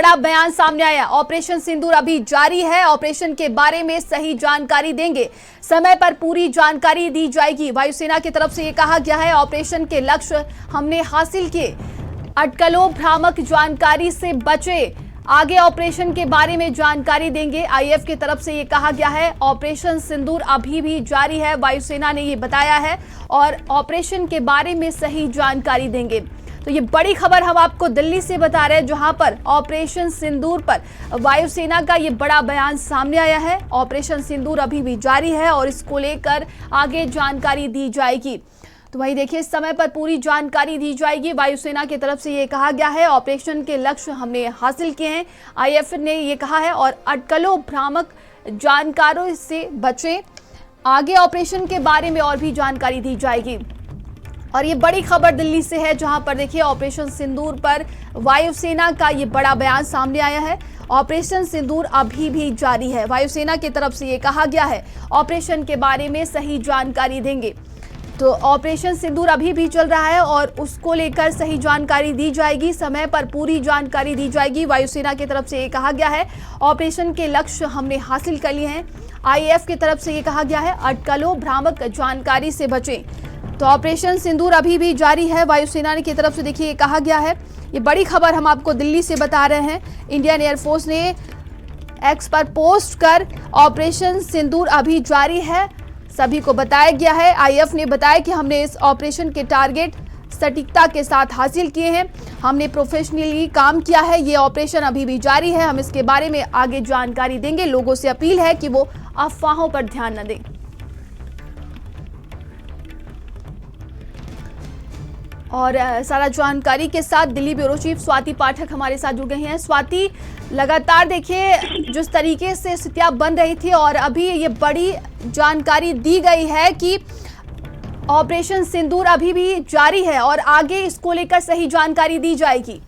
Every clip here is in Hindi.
बड़ा बयान सामने आया। ऑपरेशन सिंदूर अभी जारी है। ऑपरेशन के बारे में सही जानकारी देंगे, समय पर पूरी जानकारी दी जाएगी। वायुसेना की तरफ से ये कहा गया है, ऑपरेशन के लक्ष्य हमने हासिल किए, अटकलों भ्रामक जानकारी से बचे, आगे ऑपरेशन के बारे में जानकारी देंगे। आईएफ की तरफ से ये कहा गया है, ऑपरेशन सिंदूर अभी भी जारी है, वायुसेना ने ये बताया है, और ऑपरेशन के बारे में सही जानकारी देंगे। तो ये बड़ी खबर हम आपको दिल्ली से बता रहे हैं, जहां पर ऑपरेशन सिंदूर पर वायुसेना का ये बड़ा बयान सामने आया है। ऑपरेशन सिंदूर अभी भी जारी है और इसको लेकर आगे जानकारी दी जाएगी। तो वही देखिए, समय पर पूरी जानकारी दी जाएगी। वायुसेना की तरफ से ये कहा गया है, ऑपरेशन के लक्ष्य हमने हासिल किए हैं, आईएफ ने ये कहा है, और अटकलों भ्रामक जानकारों से बचें, आगे ऑपरेशन के बारे में और भी जानकारी दी जाएगी। और ये बड़ी खबर दिल्ली से है, जहां पर देखिए ऑपरेशन सिंदूर पर वायुसेना का ये बड़ा बयान सामने आया है। ऑपरेशन सिंदूर अभी भी जारी है। वायुसेना की तरफ से ये कहा गया है, ऑपरेशन के बारे में सही जानकारी देंगे। तो ऑपरेशन सिंदूर अभी भी चल रहा है और उसको लेकर सही जानकारी दी जाएगी, समय पर पूरी जानकारी दी जाएगी। वायुसेना की तरफ से ये कहा गया है, ऑपरेशन के लक्ष्य हमने हासिल कर लिए हैं। आईएएफ की तरफ से ये कहा गया है, अटकलों भ्रामक जानकारी से बचें। तो ऑपरेशन सिंदूर अभी भी जारी है। वायुसेना की तरफ से देखिए ये कहा गया है। ये बड़ी खबर हम आपको दिल्ली से बता रहे हैं। इंडियन एयरफोर्स ने एक्स पर पोस्ट कर ऑपरेशन सिंदूर अभी जारी है सभी को बताया गया है। आईएएफ ने बताया कि हमने इस ऑपरेशन के टारगेट सटीकता के साथ हासिल किए हैं, हमने प्रोफेशनली काम किया है। ये ऑपरेशन अभी भी जारी है, हम इसके बारे में आगे जानकारी देंगे। लोगों से अपील है कि वो अफवाहों पर ध्यान न दें। और सारा जानकारी के साथ दिल्ली ब्यूरो चीफ स्वाति पाठक हमारे साथ जुड़ गए हैं। स्वाति, लगातार देखिए जिस तरीके से स्थितियां बन रही थी और अभी ये बड़ी जानकारी दी गई है कि ऑपरेशन सिंदूर अभी भी जारी है और आगे इसको लेकर सही जानकारी दी जाएगी।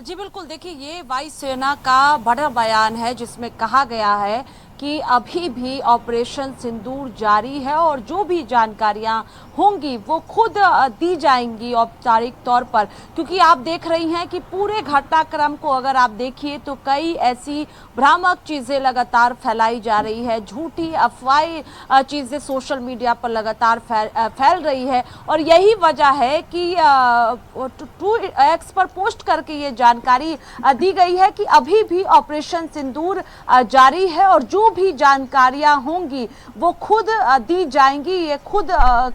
जी बिल्कुल, देखिए ये वायुसेना का बड़ा बयान है जिसमें कहा गया है कि अभी भी ऑपरेशन सिंदूर जारी है और जो भी जानकारियां होंगी वो खुद दी जाएंगी औपचारिक तौर पर, क्योंकि आप देख रही हैं कि पूरे घटनाक्रम को अगर आप देखिए तो कई ऐसी भ्रामक चीज़ें लगातार फैलाई जा रही है, झूठी अफवाही चीज़ें सोशल मीडिया पर लगातार फैल रही है। और यही वजह है कि ट्रू एक्स पर पोस्ट करके ये जानकारी दी गई है कि अभी भी ऑपरेशन सिंदूर जारी है और जो भी जानकारियां होंगी वो खुद दी जाएंगी। ये खुद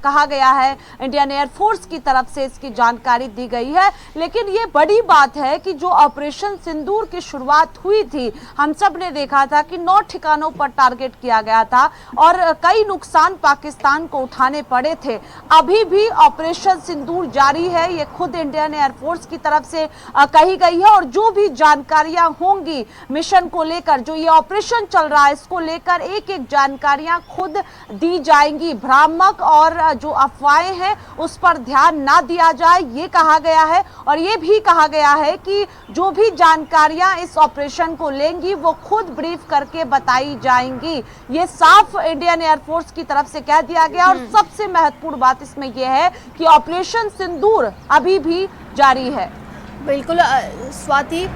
कहा गया है, इंडियन एयरफोर्स की तरफ से इसकी जानकारी दी गई है। लेकिन ये बड़ी बात है कि जो ऑपरेशन सिंदूर की शुरुआत हुई थी, हम सब ने देखा था कि 9 ठिकानों पर टारगेट किया गया था और कई नुकसान पाकिस्तान को उठाने पड़े थे। अभी भी ऑपरेशन सिंदूर जारी है, ये खुद इंडियन एयरफोर्स की तरफ से कही गई है। और जो भी जानकारियां होंगी मिशन को लेकर, जो ये ऑपरेशन चल रहा है इसको लेकर एक एक जानकारियां खुद दी जाएंगी। भ्रामक और जो अफवाहें हैं उस पर ध्यान ना दिया जाए, ये कहा गया है। और ये भी कहा गया है कि जो भी जानकारियां इस ऑपरेशन को लेंगी वो खुद ब्रीफ करके बताई जाएंगी। ये साफ इंडियन एयरफोर्स की तरफ से कह दिया गया। और सबसे महत्वपूर्ण बात इसमें यह है कि ऑपरेशन सिंदूर अभी भी जारी है। बिल्कुल स्वाति,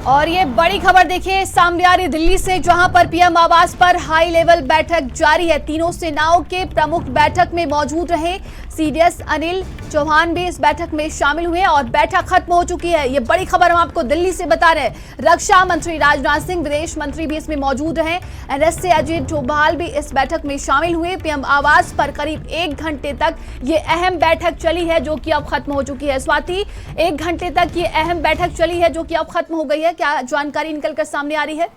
और ये बड़ी खबर देखिए सामने आ रही दिल्ली से, जहां पर पीएम आवास पर हाई लेवल बैठक जारी है। तीनों सेनाओं के प्रमुख बैठक में मौजूद रहे। सीडीएस अनिल चौहान भी इस बैठक में शामिल हुए और बैठक खत्म हो चुकी है। ये बड़ी खबर हम आपको दिल्ली से बता रहे हैं। रक्षा मंत्री राजनाथ सिंह, विदेश मंत्री भी इसमें मौजूद रहे। एनएसए अजीत डोभाल भी इस बैठक में शामिल हुए। पीएम आवास पर करीब 1 घंटे तक ये अहम बैठक चली है, जो कि अब खत्म हो चुकी है। स्वाति, 1 घंटे तक ये अहम बैठक चली है जो कि अब खत्म हो गई है, क्या जानकारी निकलकर सामने आ रही है?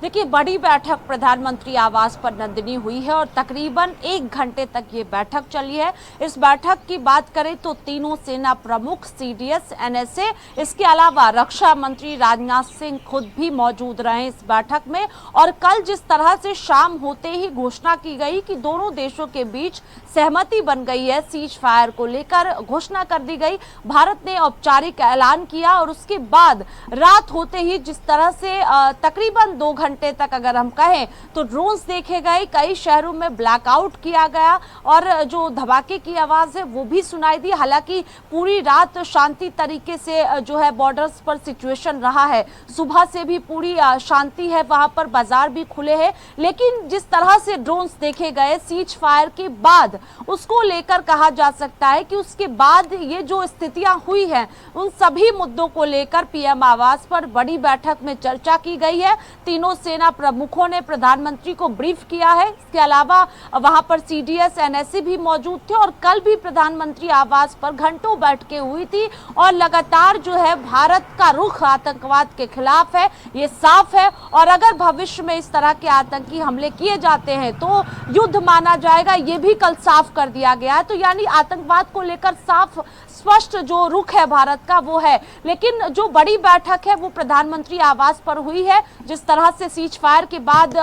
देखिए, बड़ी बैठक प्रधानमंत्री आवास पर नंदिनी हुई है और तकरीबन 1 घंटे तक ये बैठक चली है। इस बैठक की बात करें तो तीनों सेना प्रमुख, सीडीएस, एनएसए, इसके अलावा रक्षा मंत्री राजनाथ सिंह खुद भी मौजूद रहे इस बैठक में। और कल जिस तरह से शाम होते ही घोषणा की गई कि दोनों देशों के बीच सहमति बन गई है, सीज फायर को लेकर घोषणा कर दी गई, भारत ने औपचारिक ऐलान किया। और उसके बाद रात होते ही जिस तरह से तकरीबन 2 घंटे घंटे तक अगर हम कहें तो ड्रोन्स देखे गए, कई शहरों में ब्लैकआउट किया गया और जो धमाके की आवाज है वो भी सुनाई दी। हालांकि पूरी रात शांति तरीके से जो है बॉर्डर्स पर सिचुएशन रहा है, सुबह से भी पूरी शांति है, वहां पर बाजार भी खुले हैं। लेकिन जिस तरह से ड्रोन्स देखे गए सीज फायर के बाद, उसको लेकर कहा जा सकता है कि उसके बाद ये जो स्थितियां हुई हैं उन सभी मुद्दों को लेकर पीएम आवास पर बड़ी बैठक में चर्चा की गई है। तीनों सेना प्रमुखों ने प्रधानमंत्री को ब्रीफ किया है। इसके अलावा वहां पर सीडीएस एनएससी भी मौजूद थे और कल भी प्रधानमंत्री आवास पर घंटों बैठकें हुई थी और लगातार जो है भारत का रुख आतंकवाद के खिलाफ है, ये साफ है। और अगर भविष्य में इस तरह के आतंकी हमले किए जाते हैं तो युद्ध माना जाएगा, ये भी कल साफ कर दिया गया है। तो यानी आतंकवाद को लेकर साफ स्पष्ट जो रुख है भारत का वो है। लेकिन जो बड़ी बैठक है वो प्रधानमंत्री आवास पर हुई है। जिस तरह से सीज फायर के बाद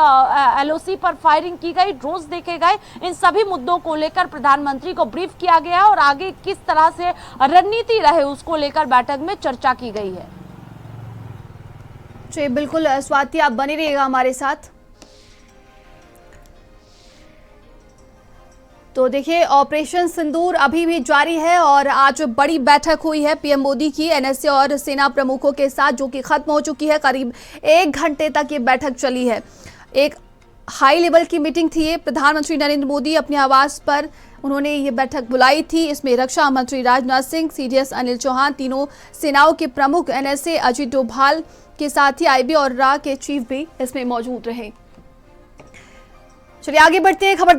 एलओसी पर फायरिंग की गई, ड्रोन्स देखे गए, इन सभी मुद्दों को लेकर प्रधानमंत्री को ब्रीफ किया गया और आगे किस तरह से रणनीति रहे उसको लेकर बैठक में चर्चा की गई है। जी बिल्कुल स्वाति, आप बने रहिएगा हमारे साथ। तो देखिए, ऑपरेशन सिंदूर अभी भी जारी है और आज बड़ी बैठक हुई है पीएम मोदी की एनएसए और सेना प्रमुखों के साथ, जो कि खत्म हो चुकी है। करीब 1 घंटे तक ये बैठक चली है। एक हाई लेवल की मीटिंग थी ये। प्रधानमंत्री नरेंद्र मोदी अपने आवास पर उन्होंने ये बैठक बुलाई थी। इसमें रक्षा मंत्री राजनाथ सिंह, सीडीएस अनिल चौहान, तीनों सेनाओं के प्रमुख एनएसए अजीत डोभाल के साथ ही आईबी और रा के चीफ भी इसमें मौजूद रहे। चलिए आगे बढ़ते हैं। खबर